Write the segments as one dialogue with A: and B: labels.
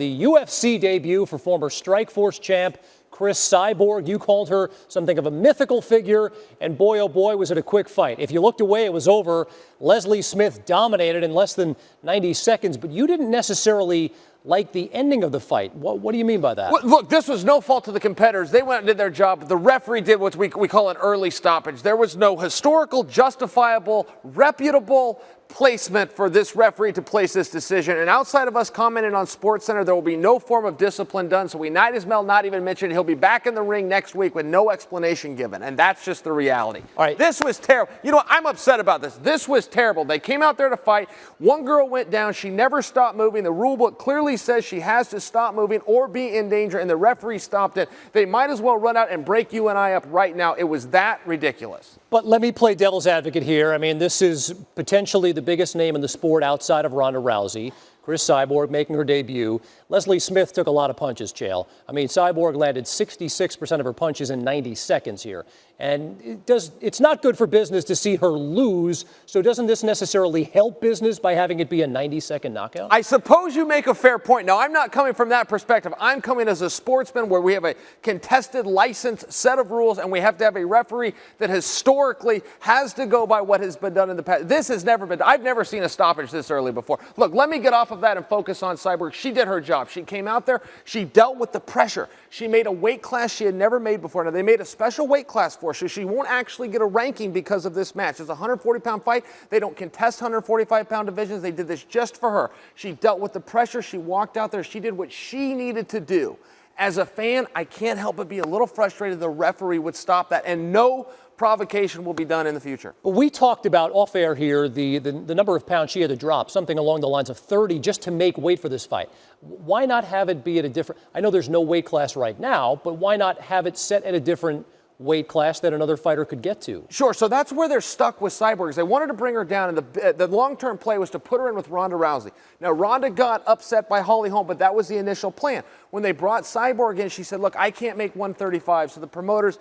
A: The UFC debut for former Strikeforce champ Cris Cyborg. You called her something of a mythical figure, and boy, oh boy, was it a quick fight. If you looked away, it was over. Leslie Smith dominated in less than 90 seconds, but you didn't necessarily like the ending of the fight. What do you mean by that?
B: Well, look, this was no fault of the competitors. They went and did their job. The referee did what we call an early stoppage. There was no historical, justifiable, reputable placement for this referee to place this decision. And outside of us commenting on SportsCenter, there will be no form of discipline done. So we might as well not even mention it. He'll be back in the ring next week with no explanation given. And that's just the reality.
A: All right.
B: This was terrible. You know what? I'm upset about this. This was terrible. They came out there to fight. One girl went down. She never stopped moving. The rule book clearly says she has to stop moving or be in danger, and the referee stopped it. They might as well run out and break you and I up right now. It was that ridiculous.
A: But let me play devil's advocate here. I mean, this is potentially the biggest name in the sport outside of Ronda Rousey. Cris Cyborg making her debut. Leslie Smith took a lot of punches, Chael. I mean, Cyborg landed 66% of her punches in 90 seconds here. And it's not good for business to see her lose, so doesn't this necessarily help business by having it be a 90-second knockout?
B: I suppose you make a fair point. Now, I'm not coming from that perspective. I'm coming as a sportsman where we have a contested, licensed set of rules, and we have to have a referee that historically has to go by what has been done in the past. This has never been. I've never seen a stoppage this early before. Look, let me get off of that and focus on Cyborg. She did her job. She came out there. She dealt with the pressure. She made a weight class she had never made before. Now, they made a special weight class for her, so she won't actually get a ranking because of this match. It's a 140-pound fight. They don't contest 145-pound divisions. They did this just for her. She dealt with the pressure. She walked out there. She did what she needed to do. As a fan, I can't help but be a little frustrated the referee would stop that, and no provocation will be done in the future.
A: But we talked about off air here the number of pounds she had to drop, something along the lines of 30 just to make weight for this fight. Why not have it be at a different, I know there's no weight class right now, but why not have it set at a different weight class that another fighter could get to?
B: Sure, so that's where they're stuck with Cyborg. They wanted to bring her down, and the long-term play was to put her in with Ronda Rousey. Now, Ronda got upset by Holly Holm, but that was the initial plan. When they brought Cyborg in, she said, look, I can't make 135. So the promoters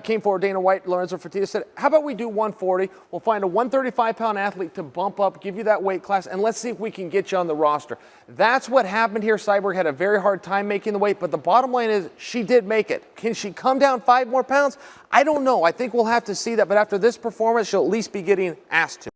B: came forward, Dana White, Lorenzo Fertitta said, how about we do 140? We'll find a 135-pound athlete to bump up, give you that weight class, and let's see if we can get you on the roster. That's what happened here. Cyborg had a very hard time making the weight, but the bottom line is she did make it. Can she come down 5 more pounds? I don't know. I think we'll have to see that, but after this performance, she'll at least be getting asked to.